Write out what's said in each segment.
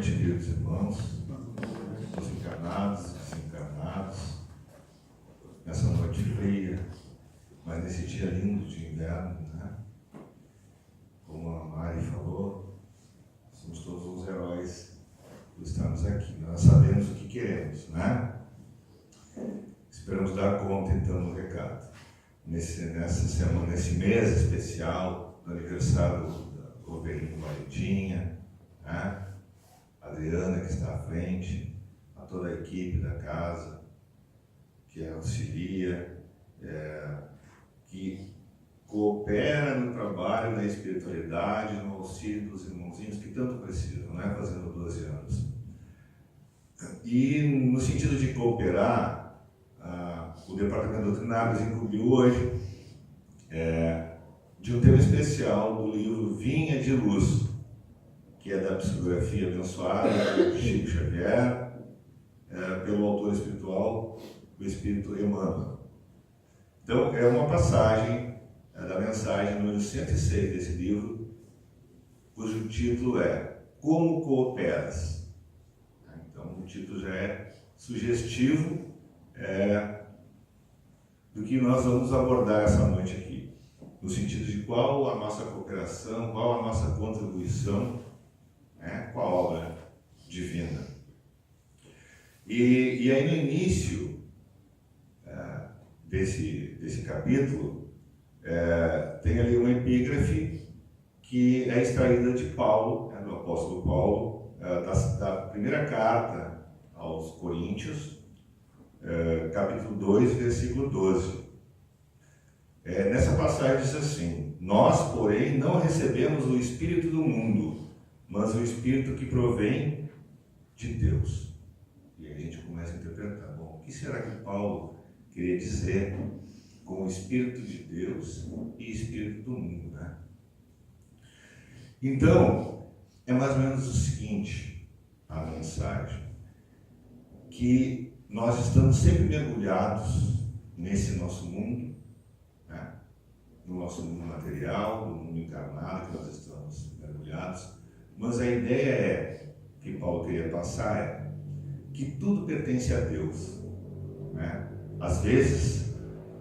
noite, queridos irmãos, os encarnados e desencarnados, nessa noite fria, mas nesse dia lindo de inverno, né? Como a Mari falou, somos todos uns heróis por estarmos aqui. Nós sabemos o que queremos, né? Esperamos dar conta, então, do recado. Nessa semana, nesse mês especial do aniversário da Ovelhinha Valentinha, né? A Adriana, que está à frente, a toda a equipe da casa, que auxilia, que coopera no trabalho da espiritualidade, no auxílio dos irmãozinhos que tanto precisam, né? Fazendo 12 anos. E no sentido de cooperar, o Departamento Doutrinário nos incumbiu hoje de um tema especial do livro Vinha de Luz, que é da psicografia abençoada de Chico Xavier, pelo autor espiritual, o Espírito Emmanuel. Então, é uma passagem da mensagem número 106 desse livro, cujo título é Como Cooperas? Então, o título já é sugestivo do que nós vamos abordar essa noite aqui, no sentido de qual a nossa cooperação, qual a nossa contribuição com a obra divina. E aí no início desse capítulo tem ali uma epígrafe que é extraída de Paulo, do apóstolo Paulo, da primeira carta aos Coríntios, capítulo 2, versículo 12. Nessa passagem diz assim: nós, porém, não recebemos o Espírito do mundo, mas o Espírito que provém de Deus. E aí a gente começa a interpretar, bom, o que será que Paulo queria dizer com o Espírito de Deus e Espírito do mundo, né? Então, é mais ou menos o seguinte, a mensagem, que nós estamos sempre mergulhados nesse nosso mundo, né? No nosso mundo material, no mundo encarnado que nós estamos mergulhados, mas a ideia que Paulo queria passar que tudo pertence a Deus, né? Às vezes,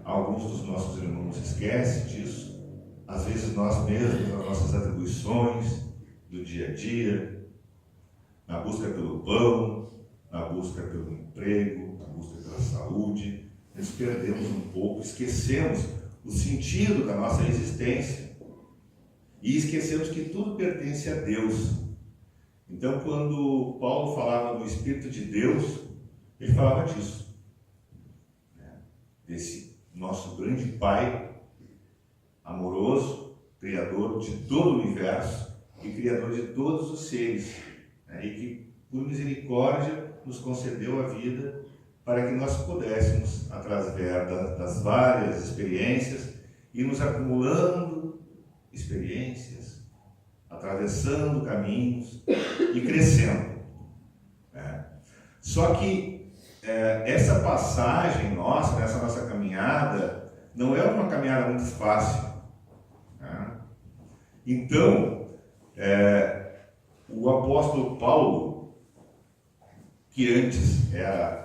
alguns dos nossos irmãos esquecem disso, às vezes nós mesmos, nas nossas atribuições do dia a dia, na busca pelo pão, na busca pelo emprego, na busca pela saúde, nos perdemos um pouco, esquecemos o sentido da nossa existência e esquecemos que tudo pertence a Deus. Então, quando Paulo falava do Espírito de Deus, ele falava disso, né? Desse nosso grande Pai, amoroso, Criador de todo o universo e Criador de todos os seres, né? E que, por misericórdia, nos concedeu a vida para que nós pudéssemos, através das várias experiências, irmos acumulando experiências, atravessando caminhos e crescendo. Só que essa passagem nossa, nessa nossa caminhada, não é uma caminhada muito fácil. Então, o apóstolo Paulo, que antes era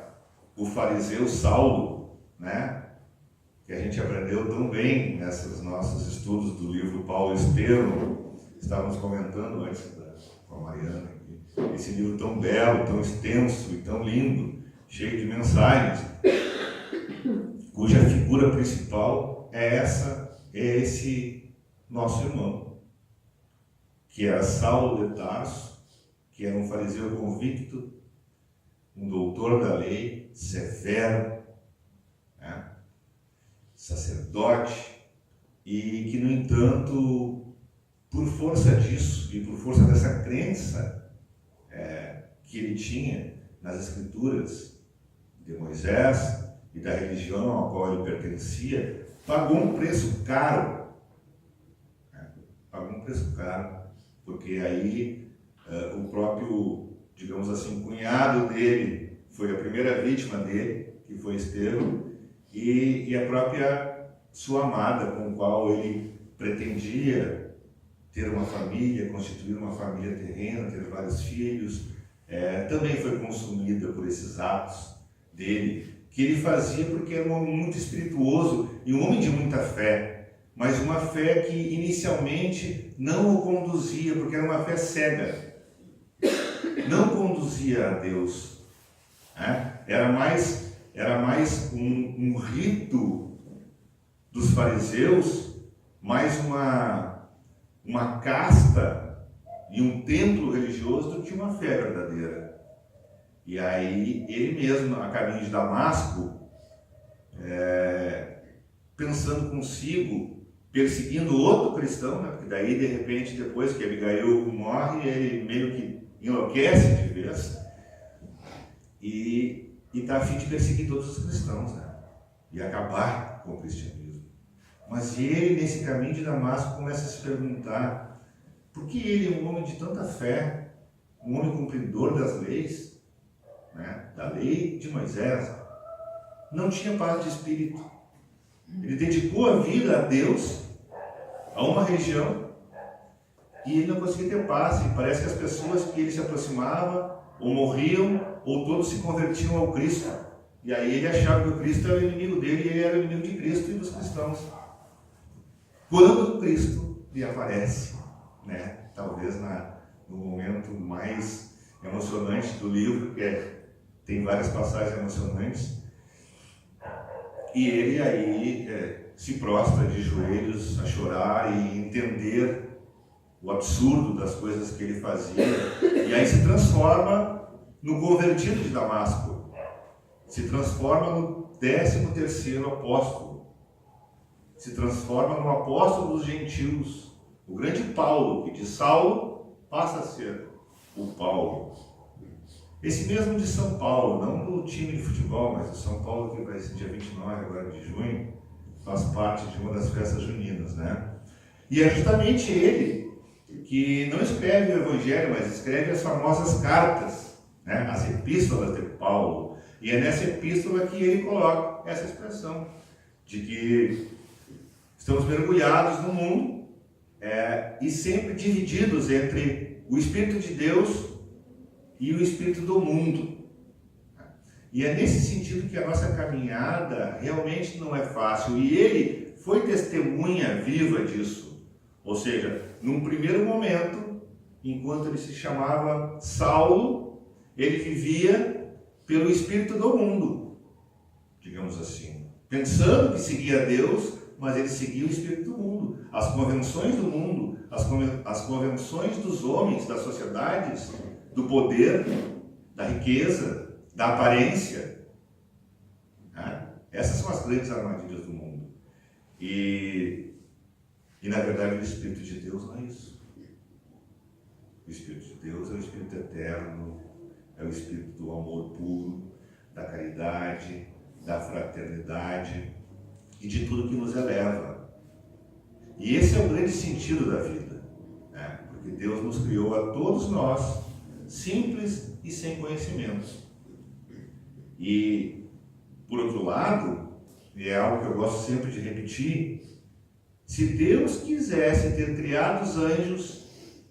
o fariseu Saulo, né? Que a gente aprendeu tão bem nesses nossos estudos do livro Paulo Estevão, estávamos comentando antes com a Mariana, esse livro tão belo, tão extenso e tão lindo, cheio de mensagens, cuja figura principal é esse nosso irmão, que era Saulo de Tarso, que era um fariseu convicto, um doutor da lei, severo, né? Sacerdote, e que, no entanto, por força disso e por força dessa crença que ele tinha nas Escrituras de Moisés e da religião à qual ele pertencia, pagou um preço caro, né? Pagou um preço caro, porque aí o próprio, digamos assim, cunhado dele foi a primeira vítima dele, que foi Estevão, e a própria sua amada, com a qual ele pretendia ter uma família, constituir uma família terrena, ter vários filhos, também foi consumida por esses atos dele, que ele fazia porque era um homem muito espirituoso e um homem de muita fé, mas uma fé que inicialmente não o conduzia, porque era uma fé cega, não conduzia a Deus, né? Era mais um rito dos fariseus, mais uma casta e um templo religioso do que uma fé verdadeira. E aí ele mesmo, a caminho de Damasco, pensando consigo, perseguindo outro cristão, né? Porque daí de repente, depois que Abigail morre, ele meio que enlouquece de vez e está a fim de perseguir todos os cristãos, né? E acabar com o cristianismo. Mas ele, nesse caminho de Damasco, começa a se perguntar por que ele, um homem de tanta fé, um homem cumpridor das leis, né, da lei de Moisés, não tinha paz de espírito. Ele dedicou a vida a Deus, a uma região, e ele não conseguia ter paz. E parece que as pessoas que ele se aproximava ou morriam, ou todos se convertiam ao Cristo. E aí ele achava que o Cristo era o inimigo dele e ele era o inimigo de Cristo e dos cristãos. Quando Cristo lhe aparece, né, talvez no momento mais emocionante do livro, tem várias passagens emocionantes, e ele aí se prostra de joelhos a chorar e entender o absurdo das coisas que ele fazia, e aí se transforma no convertido de Damasco, se transforma no 13º apóstolo, se transforma no apóstolo dos gentios, o grande Paulo, que de Saulo passa a ser o Paulo. Esse mesmo de São Paulo, não do time de futebol, mas do São Paulo, que vai ser dia 29 agora de junho, faz parte de uma das festas juninas, né? E é justamente ele que não escreve o Evangelho, mas escreve as famosas cartas, né? As epístolas de Paulo. E é nessa epístola que ele coloca essa expressão de que estamos mergulhados no mundo e sempre divididos entre o Espírito de Deus e o Espírito do mundo. E é nesse sentido que a nossa caminhada realmente não é fácil. E ele foi testemunha viva disso. Ou seja, num primeiro momento, enquanto ele se chamava Saulo, ele vivia pelo Espírito do mundo, digamos assim, pensando que seguia a Deus, mas ele seguia o Espírito do mundo, as convenções do mundo, as convenções dos homens, das sociedades, do poder, da riqueza, da aparência. Né? Essas são as grandes armadilhas do mundo. E na verdade o Espírito de Deus não é isso. O Espírito de Deus é o Espírito eterno, é o Espírito do amor puro, da caridade, da fraternidade e de tudo que nos eleva. E esse é o grande sentido da vida, né? Porque Deus nos criou a todos nós simples e sem conhecimento. E, por outro lado, e é algo que eu gosto sempre de repetir, se Deus quisesse ter criado os anjos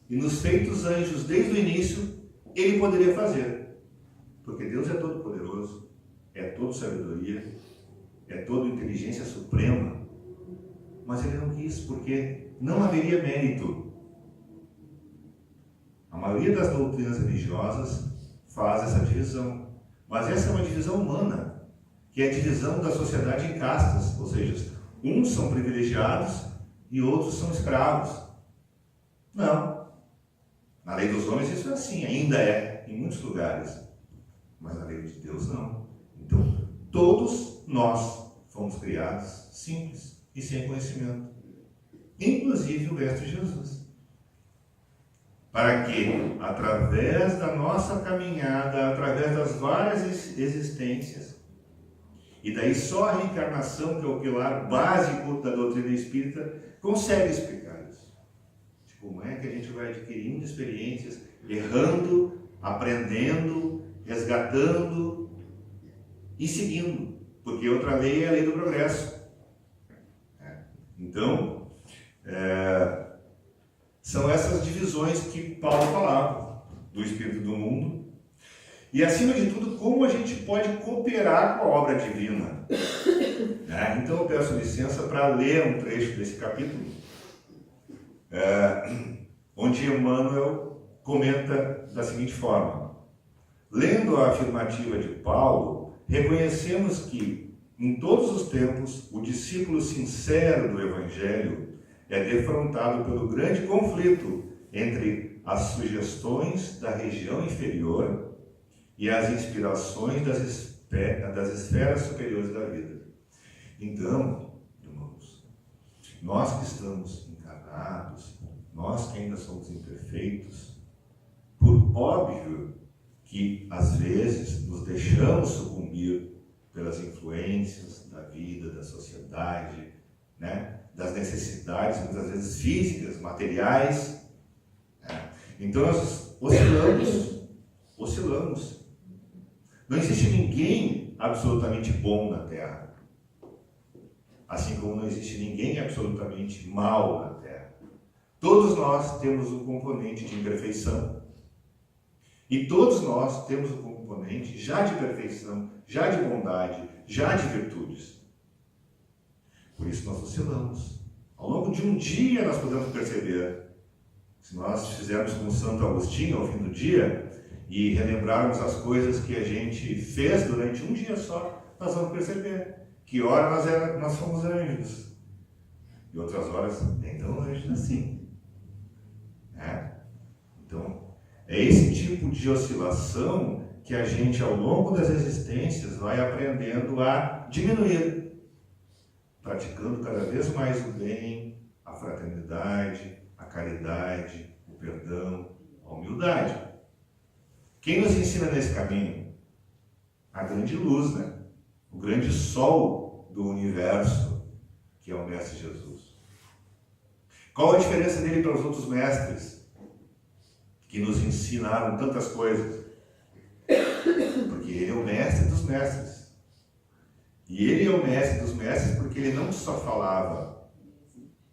e nos feito os anjos desde o início, Ele poderia fazer. Porque Deus é todo poderoso, é todo sabedoria, é toda inteligência suprema. Mas Ele não quis, porque não haveria mérito. A maioria das doutrinas religiosas faz essa divisão. Mas essa é uma divisão humana, que é a divisão da sociedade em castas. Ou seja, uns são privilegiados e outros são escravos. Não. Na lei dos homens isso é assim, ainda é, em muitos lugares. Mas na lei de Deus não. Então, todos nós fomos criados simples e sem conhecimento. Inclusive o Mestre Jesus. Para que, através da nossa caminhada, através das várias existências, e daí só a reencarnação, que é o pilar básico da doutrina espírita, consegue explicar isso. De como é que a gente vai adquirindo experiências, errando, aprendendo, resgatando e seguindo. Porque outra lei é a lei do progresso. Então, são essas divisões que Paulo falava, do espírito do mundo E, acima de tudo, como a gente pode cooperar com a obra divina. Então, eu peço licença para ler um trecho desse capítulo, onde Emmanuel comenta da seguinte forma: lendo a afirmativa de Paulo, reconhecemos que, em todos os tempos, o discípulo sincero do Evangelho é defrontado pelo grande conflito entre as sugestões da região inferior e as inspirações das esferas superiores da vida. Então, irmãos, nós que estamos encarnados, nós que ainda somos imperfeitos, por óbvio que às vezes nos deixamos sucumbir pelas influências da vida, da sociedade, das necessidades, muitas vezes físicas, materiais. Então nós oscilamos. Não existe ninguém absolutamente bom na Terra, assim como não existe ninguém absolutamente mal na Terra. Todos nós temos um componente de imperfeição, e todos nós temos um componente já de perfeição, já de bondade, já de virtudes. Por isso nós oscilamos. Ao longo de um dia nós podemos perceber, se nós fizermos como Santo Agostinho ao fim do dia e relembrarmos as coisas que a gente fez durante um dia só, nós vamos perceber que hora nós fomos anjos e outras horas nem tão anjos assim. Então, é esse tipo de oscilação que a gente, ao longo das existências, vai aprendendo a diminuir, praticando cada vez mais o bem, a fraternidade, a caridade, o perdão, a humildade. Quem nos ensina nesse caminho? A grande luz, o grande sol do universo, que é o Mestre Jesus. Qual a diferença dele para os outros mestres que nos ensinaram tantas coisas? Porque ele é o mestre dos mestres. E ele é o mestre dos mestres porque ele não só falava,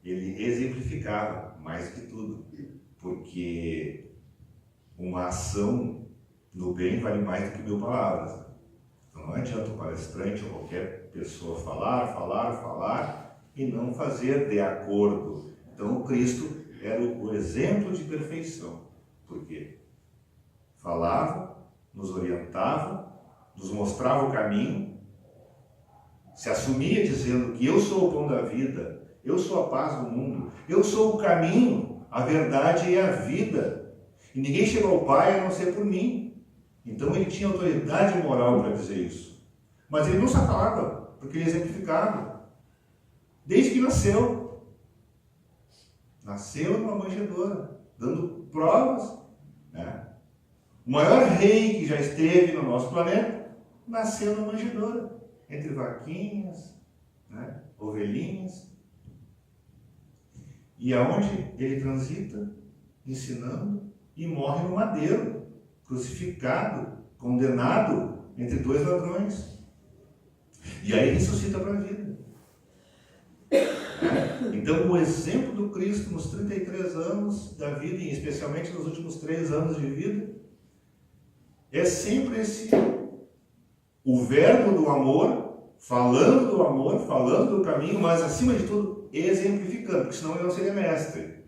ele exemplificava mais que tudo. Porque uma ação no bem vale mais do que 1000 palavras. Então não adianta o palestrante ou qualquer pessoa falar e não fazer de acordo. Então o Cristo era o exemplo de perfeição. Por quê? Falava, nos orientava, nos mostrava o caminho, se assumia dizendo que eu sou o pão da vida, eu sou a paz do mundo, eu sou o caminho, a verdade e a vida. E ninguém chega ao Pai a não ser por mim. Então ele tinha autoridade moral para dizer isso. Mas ele não só falava, porque ele exemplificava. Desde que nasceu. Nasceu numa manjedoura, dando provas. O maior rei que já esteve no nosso planeta nasceu numa manjedoura, entre vaquinhas, ovelhinhas. E aonde ele transita, ensinando, e morre no madeiro, crucificado, condenado entre 2 ladrões. E aí ressuscita para a vida. Então, o exemplo do Cristo nos 33 anos da vida, e especialmente nos últimos 3 anos de vida, é sempre o verbo do amor, falando do caminho, mas acima de tudo, exemplificando, porque senão ele não seria mestre.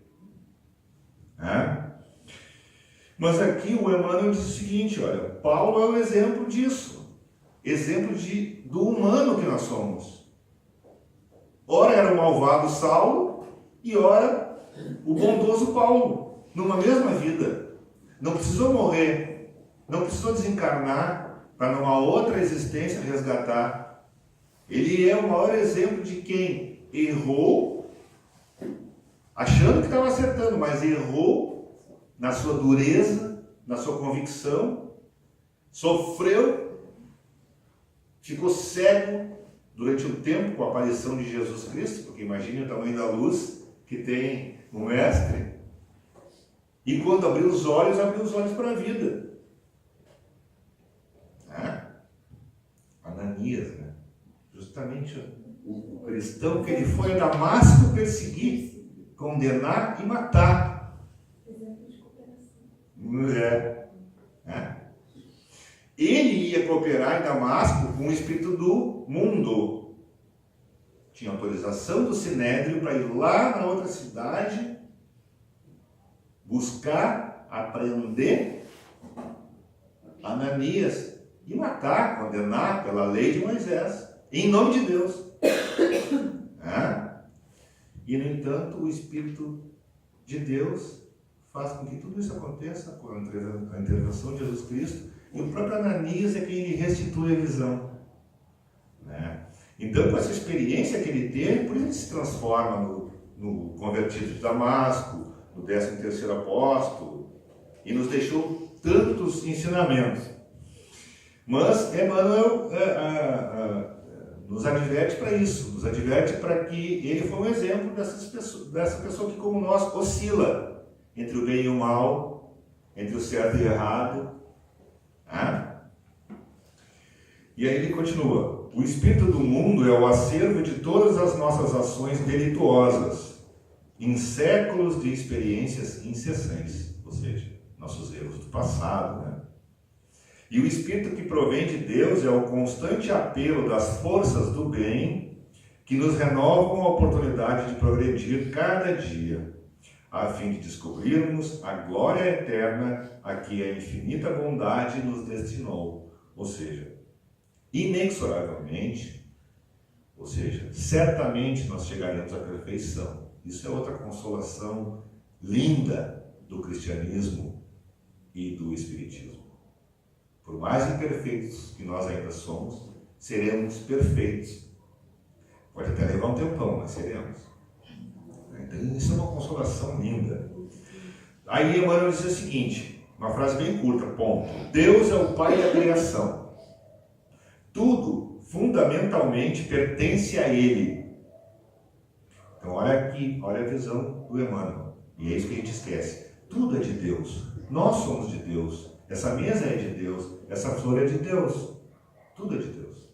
Mas aqui o Emmanuel diz o seguinte, olha, Paulo é o exemplo disso, exemplo do humano que nós somos. Ora era o malvado Saulo e ora o bondoso Paulo, numa mesma vida. Não precisou morrer, não precisou desencarnar para numa outra existência resgatar. Ele é o maior exemplo de quem errou, achando que estava acertando, mas errou na sua dureza, na sua convicção, sofreu, ficou cego durante um tempo com a aparição de Jesus Cristo, porque imagine o tamanho da luz que tem o Mestre. E quando abriu os olhos para a vida. Ananias, justamente o cristão que ele foi a Damasco perseguir, condenar e matar. Exemplo de cooperação. Ele ia cooperar em Damasco com o espírito do mundo. Tinha autorização do Sinédrio para ir lá na outra cidade, buscar, apreender Ananias e matar, condenar pela lei de Moisés, em nome de Deus. E, no entanto, o Espírito de Deus faz com que tudo isso aconteça com a intervenção de Jesus Cristo, e o próprio Ananias é quem lhe restitui a visão. Então, com essa experiência que ele teve, por isso ele se transforma no convertido de Damasco, no 13º apóstolo, e nos deixou tantos ensinamentos. Mas Emmanuel nos adverte para isso, nos adverte para que ele foi um exemplo dessa pessoa que, como nós, oscila entre o bem e o mal, entre o certo e o errado. E aí ele continua: o espírito do mundo é o acervo de todas as nossas ações delituosas, em séculos de experiências incessantes, ou seja, nossos erros do passado, E o espírito que provém de Deus é o constante apelo das forças do bem que nos renovam a oportunidade de progredir cada dia, a fim de descobrirmos a glória eterna a que a infinita bondade nos destinou. Ou seja, inexoravelmente, ou seja, certamente nós chegaremos à perfeição. Isso é outra consolação linda do cristianismo e do espiritismo. Por mais imperfeitos que nós ainda somos, seremos perfeitos. Pode até levar um tempão, mas seremos. Então, isso é uma consolação linda. Aí Emmanuel diz o seguinte, uma frase bem curta, ponto. Deus é o Pai da criação. Tudo, fundamentalmente, pertence a Ele. Então, olha aqui, olha a visão do Emmanuel. E é isso que a gente esquece. Tudo é de Deus. Nós somos de Deus. Essa mesa é de Deus. Essa flor é de Deus. Tudo é de Deus.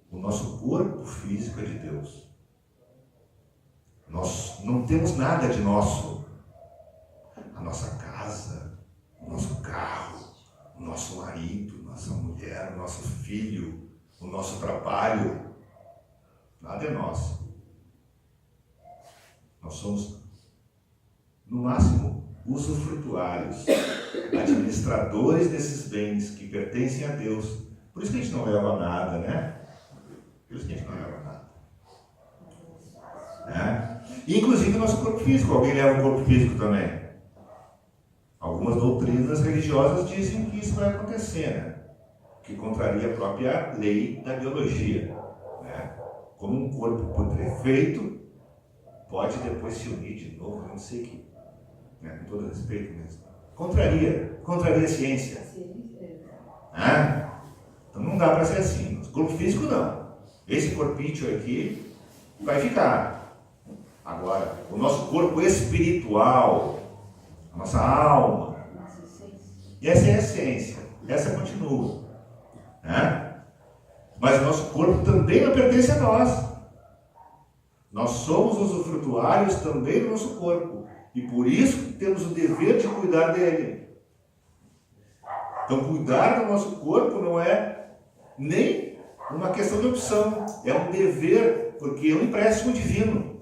O nosso corpo físico é de Deus. Nós não temos nada de nosso. A nossa casa, o nosso carro, o nosso marido, nossa mulher, o nosso filho, o nosso trabalho, nada é nosso. Nós somos, no máximo, usufrutuários, administradores desses bens que pertencem a Deus. Por isso que a gente não leva nada, Por isso que a gente não leva nada. Inclusive o nosso corpo físico. Alguém leva o corpo físico também? Algumas doutrinas religiosas dizem que isso vai acontecer, que contraria a própria lei da biologia. Como um corpo putrefeito pode depois se unir de novo, eu não sei que, com todo respeito mesmo. Contraria a ciência. Então não dá para ser assim. O corpo físico não. Esse corpício aqui vai ficar. Agora, o nosso corpo espiritual, a nossa alma, e essa é a essência, essa continua. Mas o nosso corpo também não pertence a nós. Nós somos usufrutuários também do nosso corpo. E por isso temos o dever de cuidar dele. Então, cuidar do nosso corpo não é nem uma questão de opção. É um dever, porque é um empréstimo divino.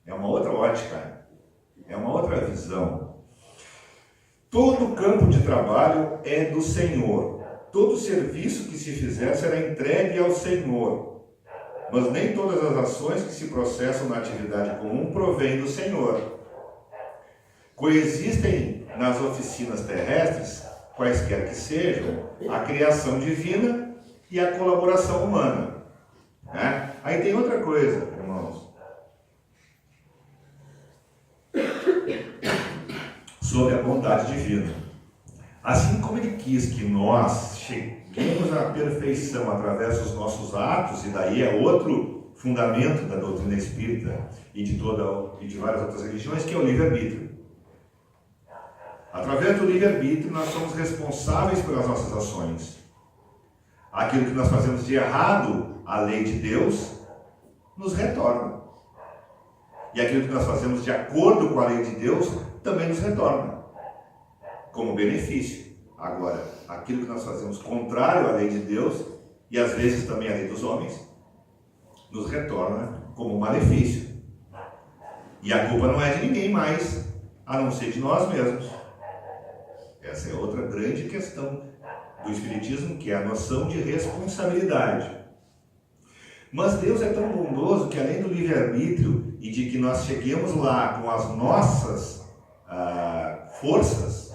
É uma outra ótica. É uma outra visão. Todo campo de trabalho é do Senhor. Todo serviço que se fizer será entregue ao Senhor. Mas nem todas as ações que se processam na atividade comum provêm do Senhor. Coexistem nas oficinas terrestres, quaisquer que sejam, a criação divina e a colaboração humana. Aí tem outra coisa, irmãos. Sobre a bondade divina. Assim como Ele quis que nós cheguemos à perfeição através dos nossos atos, e daí é outro fundamento da doutrina espírita e de várias outras religiões, que é o livre-arbítrio. Através do livre-arbítrio nós somos responsáveis pelas nossas ações. Aquilo que nós fazemos de errado à lei de Deus nos retorna. E aquilo que nós fazemos de acordo com a lei de Deus também nos retorna como benefício. Agora, aquilo que nós fazemos contrário à lei de Deus, e às vezes também à lei dos homens, nos retorna como um malefício. E a culpa não é de ninguém mais, a não ser de nós mesmos. Essa é outra grande questão do Espiritismo, que é a noção de responsabilidade. Mas Deus é tão bondoso que, além do livre-arbítrio e de que nós cheguemos lá com as nossas forças,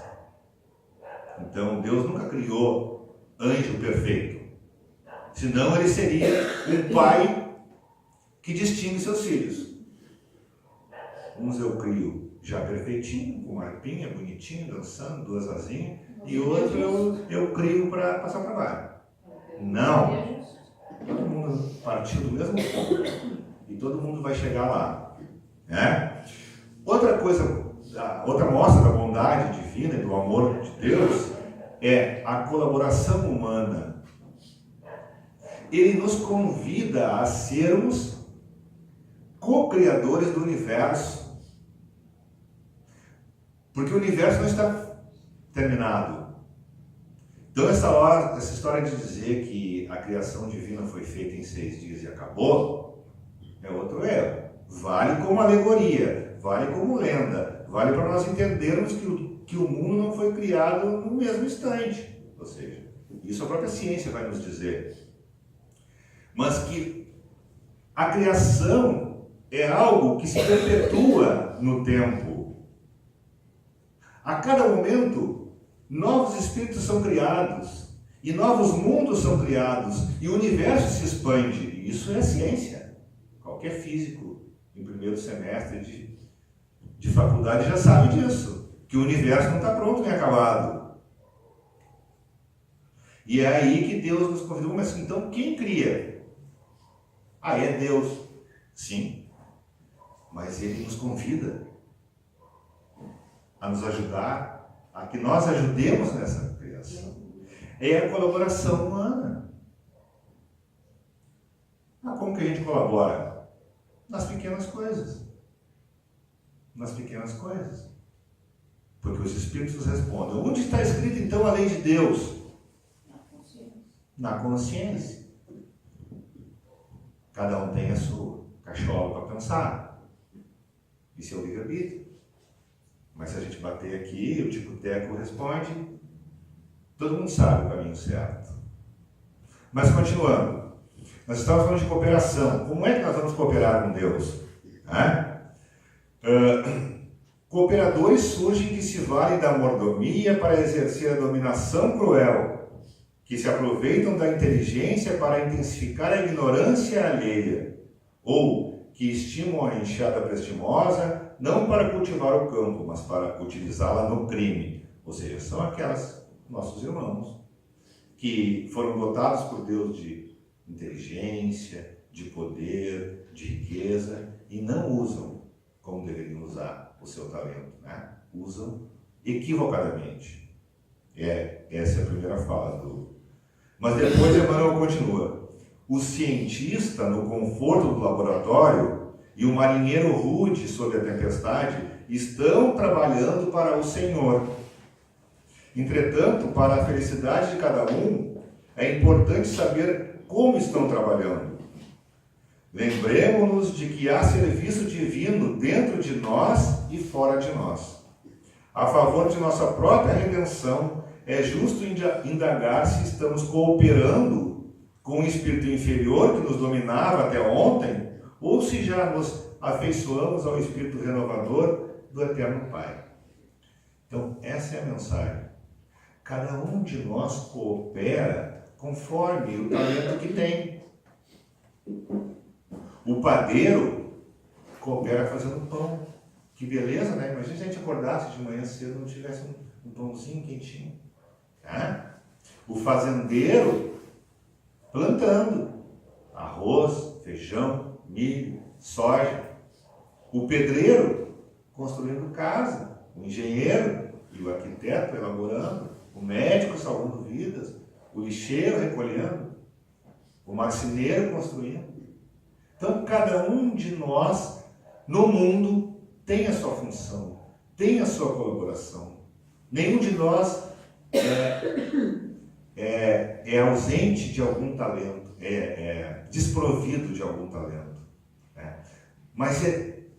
então Deus nunca criou anjo perfeito. Senão ele seria um pai que distingue seus filhos. Uns eu crio já perfeitinho, com arpinha, bonitinho, dançando, duas asinhas, e outro eu crio para passar trabalho. Não. Todo mundo partiu do mesmo ponto. E todo mundo vai chegar lá. Né? Outra coisa, outra mostra da bondade divina e do amor de Deus é a colaboração humana. Ele nos convida a sermos co-criadores do universo. Porque o universo não está terminado. Então essa história de dizer que a criação divina foi feita em 6 dias e acabou, é outro erro. Vale como alegoria, vale como lenda, vale para nós entendermos que o mundo não foi criado no mesmo instante. Ou seja, isso a própria ciência vai nos dizer. Mas que a criação é algo que se perpetua no tempo. A cada momento, novos espíritos são criados, e novos mundos são criados, e o universo se expande. Isso é ciência. Qualquer físico em primeiro semestre de faculdade já sabe disso, que o universo não está pronto nem acabado. E é aí que Deus nos convidou. Mas então quem cria? É Deus. Sim, mas Ele nos convida a nos ajudar, a que nós ajudemos nessa criação. É a colaboração humana. Como que a gente colabora? Nas pequenas coisas. Nas pequenas coisas. Porque os Espíritos respondem. Onde está escrito então a lei de Deus? Na consciência. Na consciência. Cada um tem a sua cachola para pensar. Isso é o livre-arbítrio. Mas se a gente bater aqui, o tico-teco responde, todo mundo sabe o caminho certo. Mas continuando, nós estamos falando de cooperação. Como é que nós vamos cooperar com Deus? Cooperadores surgem que se valem da mordomia para exercer a dominação cruel, que se aproveitam da inteligência para intensificar a ignorância alheia, ou que estimam a enxada prestimosa não para cultivar o campo, mas para utilizá-la no crime. Ou seja, são aquelas nossos irmãos que foram dotados por Deus de inteligência, de poder, de riqueza, e não usam como deveriam usar o seu talento, né? Usam equivocadamente. Essa é a primeira fala do... Mas depois Emmanuel continua. O cientista, no conforto do laboratório, e o marinheiro rude sob a tempestade estão trabalhando para o Senhor. Entretanto, para a felicidade de cada um, é importante saber como estão trabalhando. Lembremos-nos de que há serviço divino dentro de nós e fora de nós. A favor de nossa própria redenção, é justo indagar se estamos cooperando com o espírito inferior que nos dominava até ontem, ou se já nos afeiçoamos ao Espírito renovador do Eterno Pai. Então, essa é a mensagem. Cada um de nós coopera conforme o talento que tem. O padeiro coopera fazendo pão. Que beleza, né? Imagina se a gente acordasse de manhã cedo e não tivesse um pãozinho quentinho. Tá? O fazendeiro plantando arroz, feijão, milho, soja. O pedreiro construindo casa. O engenheiro e o arquiteto elaborando. O médico salvando vidas. O lixeiro recolhendo. O marceneiro construindo. Então, cada um de nós no mundo tem a sua função, tem a sua colaboração. Nenhum de nós é ausente de algum talento, é desprovido de algum talento. Né? Mas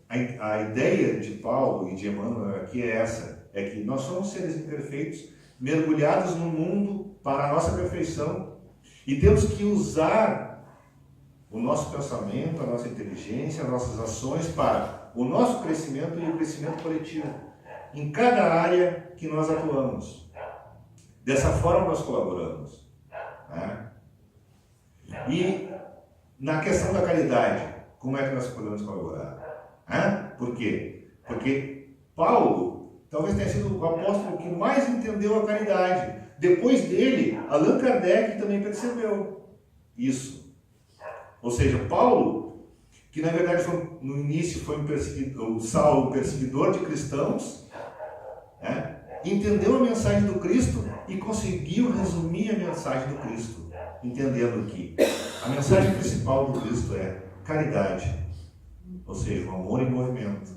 a ideia de Paulo e de Emmanuel aqui é essa, é que nós somos seres imperfeitos, mergulhados no mundo para a nossa perfeição, e temos que usar o nosso pensamento, a nossa inteligência, as nossas ações para o nosso crescimento e o crescimento coletivo, em cada área que nós atuamos. Dessa forma nós colaboramos. Né? E na questão da caridade, como é que nós podemos colaborar? Por quê? Porque Paulo talvez tenha sido o apóstolo que mais entendeu a caridade. Depois dele, Allan Kardec também percebeu isso. Ou seja, Paulo, que na verdade no início foi o Saulo, perseguidor de cristãos, né? Entendeu a mensagem do Cristo e conseguiu resumir a mensagem do Cristo, entendendo que a mensagem principal do Cristo é caridade, ou seja, o amor em movimento.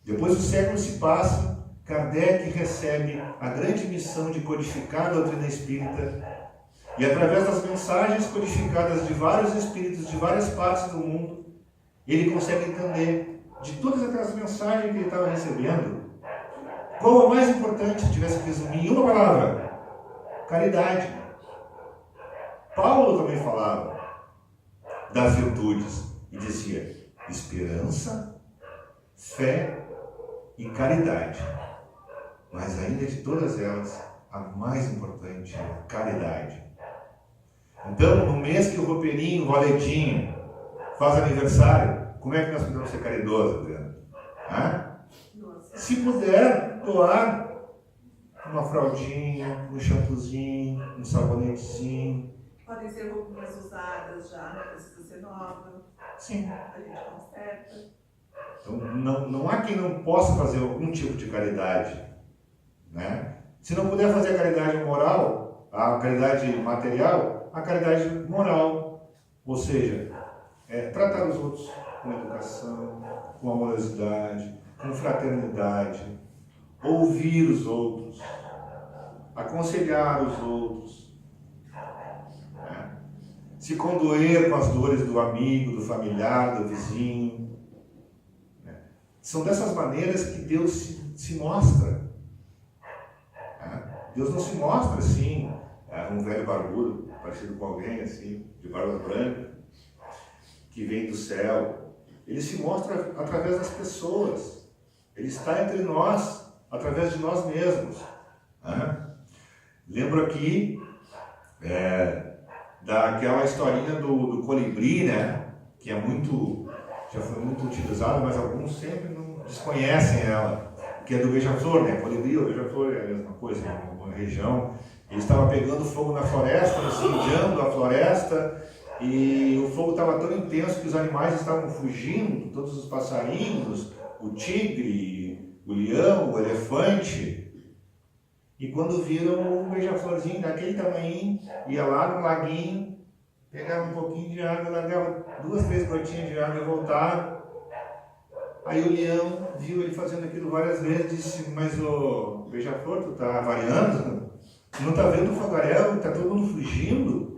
Depois os séculos se passam, Kardec recebe a grande missão de codificar a doutrina espírita, e através das mensagens codificadas de vários espíritos de várias partes do mundo, ele consegue entender de todas aquelas mensagens que ele estava recebendo, qual a mais importante, se tivesse que resumir em uma palavra: caridade. Paulo também falava das virtudes e dizia esperança, fé e caridade. Mas ainda de todas elas, a mais importante é a caridade. Então, no mês que o roupeirinho, o valedinho, faz aniversário, como é que nós podemos ser caridosos, Adriano? Se puder doar uma fraldinha, um shampoozinho, um sabonetezinho. Podem ser roupas usadas já, não precisa ser nova. Sim. A gente conserta. Então, não há quem não possa fazer algum tipo de caridade. Né? Se não puder fazer a caridade moral, a caridade material, a caridade moral, ou seja, tratar os outros com educação, com amorosidade, com fraternidade, ouvir os outros, aconselhar os outros, né? Se condoer com as dores do amigo, do familiar, do vizinho. Né? São dessas maneiras que Deus se mostra. Deus não se mostra assim, um velho barbudo, parecido com alguém assim, de barba branca, que vem do céu. Ele se mostra através das pessoas. Ele está entre nós, através de nós mesmos. Lembro aqui daquela historinha do colibri, né? Que já foi muito utilizada, mas alguns sempre não desconhecem ela. Que é do beija-flor, né? Colibri ou beija-flor é a mesma coisa, uma região. Ele estava pegando fogo na floresta, incendiando a floresta, e o fogo estava tão intenso que os animais estavam fugindo, todos os passarinhos, o tigre, o leão, o elefante. E quando viram um beija-florzinho daquele tamanho, ia lá no laguinho, pegava um pouquinho de água, largava 2, 3 gotinhas de água e voltava. Aí o leão viu ele fazendo aquilo várias vezes e disse: mas o beija-flor, tu tá variando? Tu não tá vendo o fogaréu? Tá todo mundo fugindo?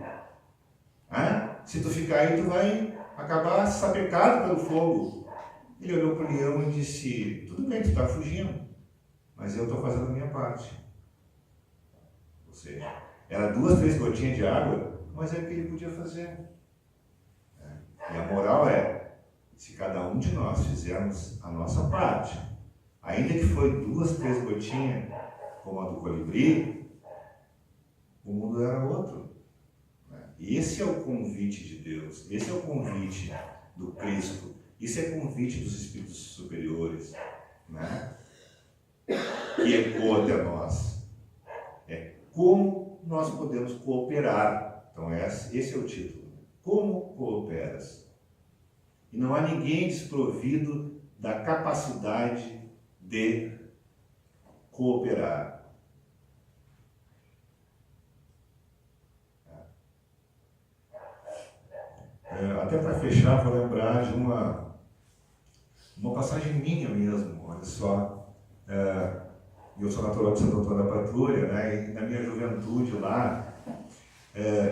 Se tu ficar aí, tu vai acabar sapecado pelo fogo. Ele olhou para o leão e disse: tudo bem, tu tá fugindo, mas eu estou fazendo a minha parte. Ou seja, era 2, 3 gotinhas de água, mas é o que ele podia fazer. E a moral se cada um de nós fizermos a nossa parte, ainda que foi 2, 3 gotinhas, como a do colibri, o mundo era outro. Esse é o convite de Deus, esse é o convite do Cristo, esse é o convite dos Espíritos superiores, né? Que ecoa até nós. Como nós podemos cooperar. Então esse é o título. Como cooperas? E não há ninguém desprovido da capacidade de cooperar. Até para fechar, vou lembrar de uma passagem minha mesmo, olha só. eu sou natural de Santo Antônio da Patrulha, né? E na minha juventude lá,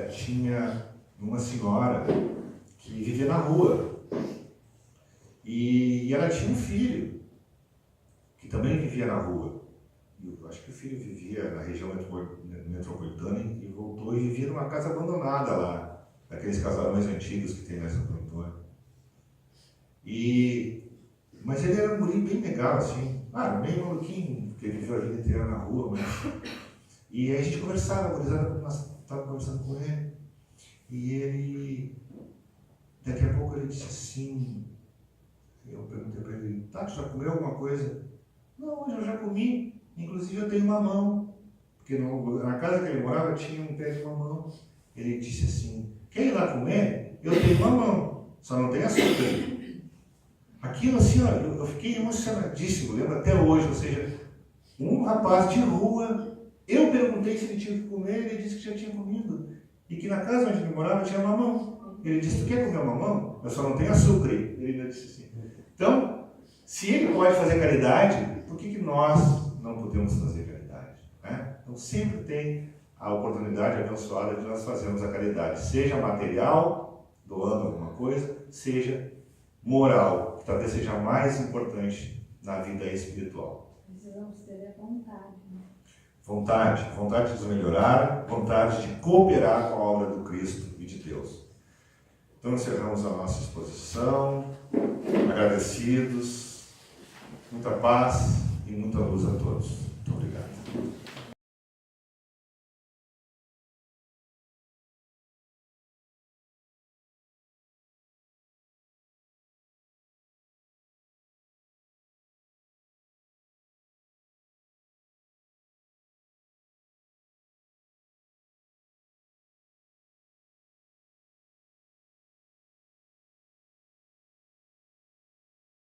tinha uma senhora que vivia na rua. E ela tinha um filho, que também vivia na rua. Eu acho que o filho vivia na região metropolitana e voltou e vivia numa casa abandonada lá, daqueles casarões antigos que tem lá em Santo Antônio. Mas ele era um guri bem legal, assim, meio maluquinho, porque ele viveu a vida inteira na rua, mas... E aí a gente conversava, nós estávamos conversando com ele, e ele, daqui a pouco ele disse assim, eu perguntei para ele, tu já comeu alguma coisa? Não, hoje eu já comi, inclusive eu tenho mamão, porque na casa que ele morava tinha um pé de mamão. Ele disse assim, quer ir lá comer? Eu tenho mamão, só não tem açúcar. Aquilo assim, eu fiquei emocionadíssimo, lembro até hoje, ou seja, um rapaz de rua, eu perguntei se ele tinha que comer, ele disse que já tinha comido, e que na casa onde ele morava tinha mamão. Ele disse, tu quer comer mamão? Eu só não tenho açúcar. Ele ainda disse assim. Então, se ele pode fazer caridade, por que nós não podemos fazer caridade? Né? Então, sempre tem a oportunidade abençoada de nós fazermos a caridade, seja material, doando alguma coisa, seja moral, que talvez seja mais importante na vida espiritual. Precisamos ter a vontade, né? Vontade de nos melhorar, vontade de cooperar com a obra do Cristo e de Deus. Então encerramos a nossa exposição, agradecidos, muita paz e muita luz a todos. Muito obrigado.